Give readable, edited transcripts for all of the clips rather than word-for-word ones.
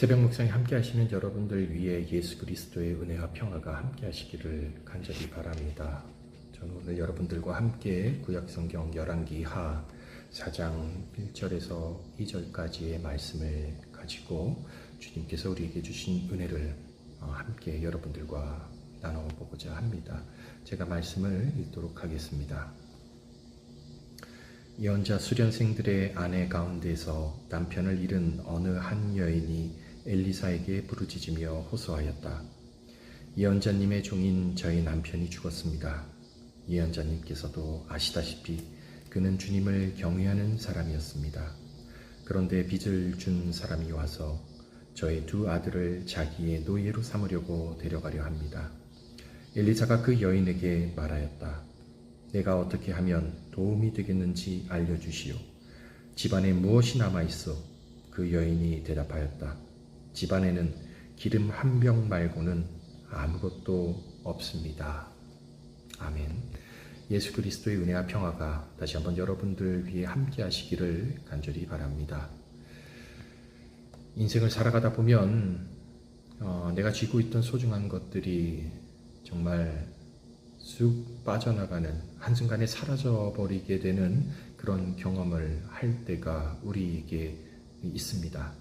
새벽 묵상에 함께 하시는 여러분들 위해 예수 그리스도의 은혜와 평화가 함께 하시기를 간절히 바랍니다. 저는 오늘 여러분들과 함께 구약성경 열왕기하 4장 1절에서 2절까지의 말씀을 가지고 주님께서 우리에게 주신 은혜를 함께 여러분들과 나눠보고자 합니다. 제가 말씀을 읽도록 하겠습니다. 예언자 수련생들의 아내 가운데서 남편을 잃은 어느 한 여인이 엘리사에게 부르짖으며 호소하였다. 예언자님의 종인 저희 남편이 죽었습니다. 예언자님께서도 아시다시피 그는 주님을 경외하는 사람이었습니다. 그런데 빚을 준 사람이 와서 저의 두 아들을 자기의 노예로 삼으려고 데려가려 합니다. 엘리사가 그 여인에게 말하였다. 내가 어떻게 하면 도움이 되겠는지 알려주시오. 집안에 무엇이 남아있어? 그 여인이 대답하였다. 집안에는 기름 한 병 말고는 아무것도 없습니다. 아멘. 예수 그리스도의 은혜와 평화가 다시 한번 여러분들 위해 함께 하시기를 간절히 바랍니다. 인생을 살아가다 보면 내가 쥐고 있던 소중한 것들이 정말 쑥 빠져나가는, 한순간에 사라져버리게 되는 그런 경험을 할 때가 우리에게 있습니다.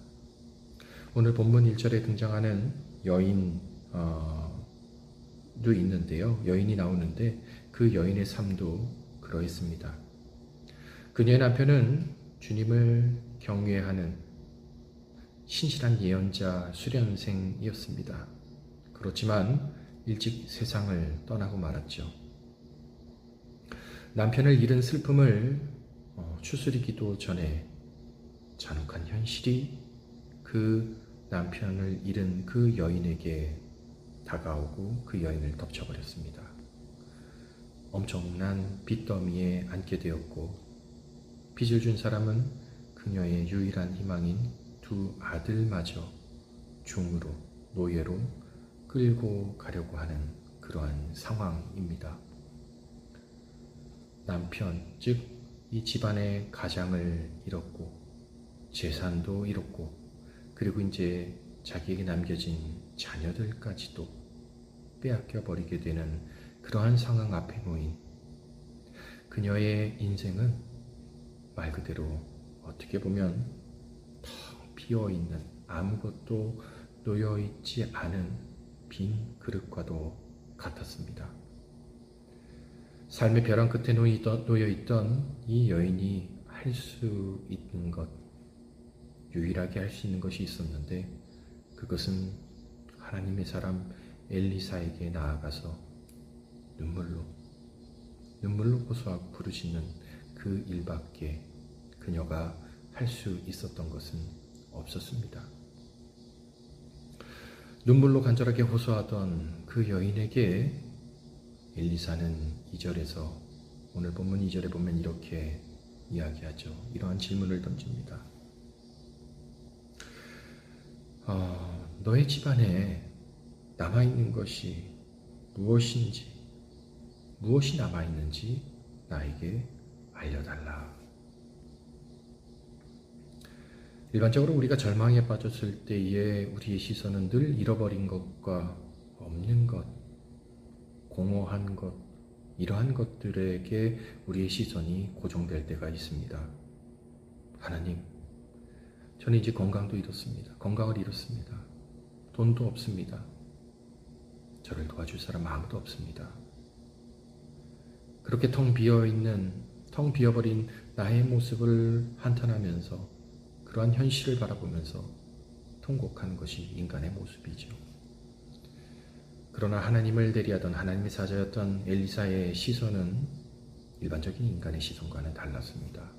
오늘 본문 1절에 등장하는 여인도 있는데요. 여인이 나오는데 그 여인의 삶도 그러했습니다. 그녀의 남편은 주님을 경외하는 신실한 예언자 수련생이었습니다. 그렇지만 일찍 세상을 떠나고 말았죠. 남편을 잃은 슬픔을 추스리기도 전에 잔혹한 현실이 그 남편을 잃은 그 여인에게 다가오고 그 여인을 덮쳐버렸습니다. 엄청난 빚더미에 앉게 되었고, 빚을 준 사람은 그녀의 유일한 희망인 두 아들마저 종으로, 노예로 끌고 가려고 하는 그러한 상황입니다. 남편, 즉 이 집안의 가장을 잃었고 재산도 잃었고, 그리고 이제 자기에게 남겨진 자녀들까지도 빼앗겨 버리게 되는 그러한 상황 앞에 놓인 그녀의 인생은 말 그대로 어떻게 보면 텅 비어있는, 아무것도 놓여있지 않은 빈 그릇과도 같았습니다. 삶의 벼랑 끝에 놓여있던 이 여인이 할 수 있는 것, 유일하게 할 수 있는 것이 있었는데, 그것은 하나님의 사람 엘리사에게 나아가서 눈물로 호소하고 부르짖는 그 일밖에 그녀가 할 수 있었던 것은 없었습니다. 눈물로 간절하게 호소하던 그 여인에게 엘리사는 2절에서, 오늘 본문 2절에 보면 이렇게 이야기하죠. 이러한 질문을 던집니다. 너의 집안에 남아있는 것이 무엇이 남아있는지 나에게 알려달라. 일반적으로 우리가 절망에 빠졌을 때에 우리의 시선은 늘 잃어버린 것과 없는 것, 공허한 것, 이러한 것들에게 우리의 시선이 고정될 때가 있습니다. 하나님, 저는 이제 건강도 잃었습니다. 건강을 잃었습니다. 돈도 없습니다. 저를 도와줄 사람 아무도 없습니다. 그렇게 텅 비어버린 나의 모습을 한탄하면서 그러한 현실을 바라보면서 통곡하는 것이 인간의 모습이죠. 그러나 하나님을 대리하던 하나님의 사자였던 엘리사의 시선은 일반적인 인간의 시선과는 달랐습니다.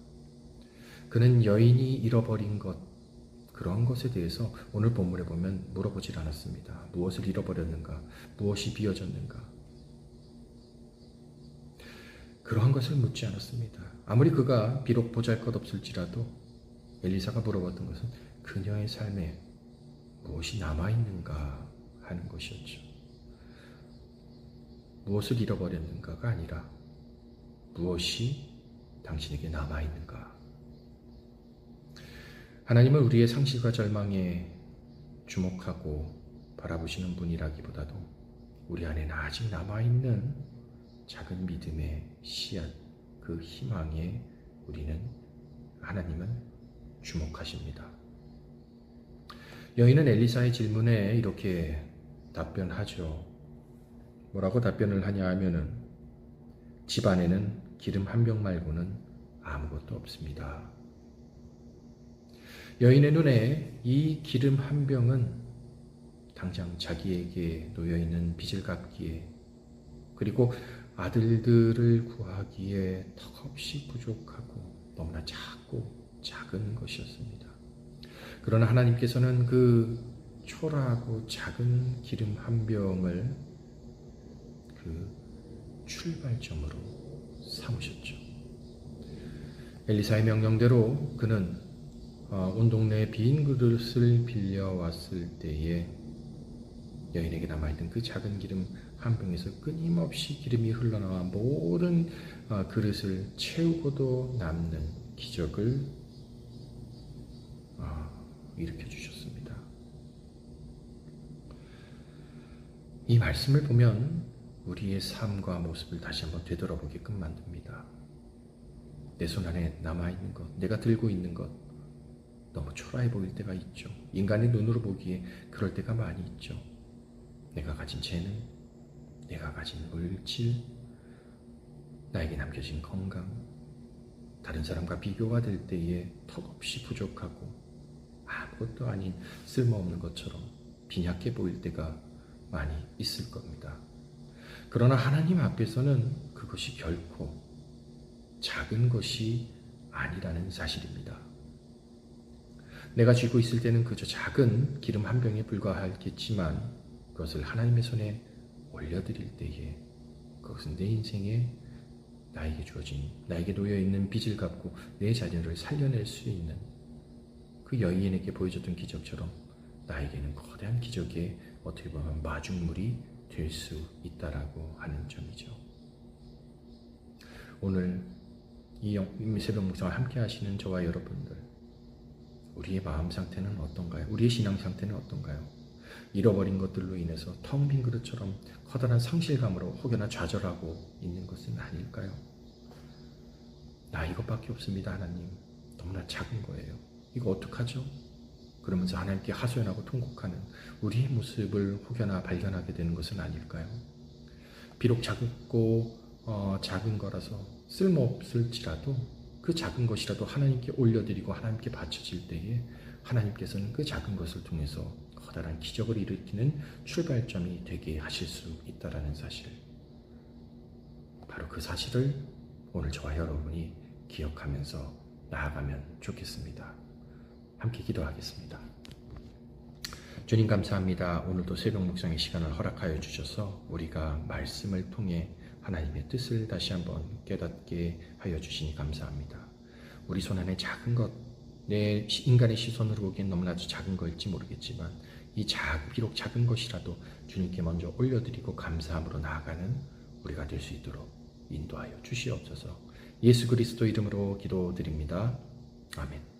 그는 여인이 잃어버린 것, 그런 것에 대해서 오늘 본문에 보면 물어보질 않았습니다. 무엇을 잃어버렸는가? 무엇이 비어졌는가? 그러한 것을 묻지 않았습니다. 아무리 그가 비록 보잘것없을지라도 엘리사가 물어봤던 것은 그녀의 삶에 무엇이 남아있는가 하는 것이었죠. 무엇을 잃어버렸는가가 아니라 무엇이 당신에게 남아있는가. 하나님은 우리의 상실과 절망에 주목하고 바라보시는 분이라기보다도 우리 안에는 아직 남아있는 작은 믿음의 씨앗, 그 희망에 하나님은 주목하십니다. 여인은 엘리사의 질문에 이렇게 답변하죠. 뭐라고 답변을 하냐 하면은 집 안에는 기름 한 병 말고는 아무것도 없습니다. 여인의 눈에 이 기름 한 병은 당장 자기에게 놓여있는 빚을 갚기에 그리고 아들들을 구하기에 턱없이 부족하고 너무나 작은 것이었습니다. 그러나 하나님께서는 그 초라하고 작은 기름 한 병을 그 출발점으로 삼으셨죠. 엘리사의 명령대로 그는 온 동네에 빈 그릇을 빌려왔을 때에 여인에게 남아있던 그 작은 기름 한 병에서 끊임없이 기름이 흘러나와 모든 그릇을 채우고도 남는 기적을 일으켜 주셨습니다. 이 말씀을 보면 우리의 삶과 모습을 다시 한번 되돌아보게끔 만듭니다. 내 손 안에 남아있는 것, 내가 들고 있는 것 너무 초라해 보일 때가 있죠. 인간의 눈으로 보기에 그럴 때가 많이 있죠. 내가 가진 재능, 내가 가진 물질, 나에게 남겨진 건강, 다른 사람과 비교가 될 때에 턱없이 부족하고 아무것도 아닌 쓸모없는 것처럼 빈약해 보일 때가 많이 있을 겁니다. 그러나 하나님 앞에서는 그것이 결코 작은 것이 아니라는 사실입니다. 내가 쥐고 있을 때는 그저 작은 기름 한 병에 불과하겠지만 그것을 하나님의 손에 올려드릴 때에 그것은 내 인생에 나에게 주어진, 나에게 놓여있는 빚을 갚고 내 자녀를 살려낼 수 있는 그 여인에게 보여줬던 기적처럼 나에게는 거대한 기적의 어떻게 보면 마중물이 될 수 있다라고 하는 점이죠. 오늘 이 새벽 묵상을 함께 하시는 저와 여러분들, 우리의 마음 상태는 어떤가요? 우리의 신앙 상태는 어떤가요? 잃어버린 것들로 인해서 텅 빈 그릇처럼 커다란 상실감으로 혹여나 좌절하고 있는 것은 아닐까요? 나 이것밖에 없습니다, 하나님. 너무나 작은 거예요. 이거 어떡하죠? 그러면서 하나님께 하소연하고 통곡하는 우리의 모습을 혹여나 발견하게 되는 것은 아닐까요? 비록 작고 작은 거라서 쓸모없을지라도 그 작은 것이라도 하나님께 올려드리고 하나님께 바쳐질 때에 하나님께서는 그 작은 것을 통해서 커다란 기적을 일으키는 출발점이 되게 하실 수 있다는 사실, 바로 그 사실을 오늘 저와 여러분이 기억하면서 나아가면 좋겠습니다. 함께 기도하겠습니다. 주님 감사합니다. 오늘도 새벽 묵상의 시간을 허락하여 주셔서 우리가 말씀을 통해 하나님의 뜻을 다시 한번 깨닫게 하여 주시니 감사합니다. 우리 손 안에 작은 것, 내 인간의 시선으로 보기엔 너무나도 작은 걸지 모르겠지만 비록 작은 것이라도 주님께 먼저 올려드리고 감사함으로 나아가는 우리가 될 수 있도록 인도하여 주시옵소서. 예수 그리스도 이름으로 기도드립니다. 아멘.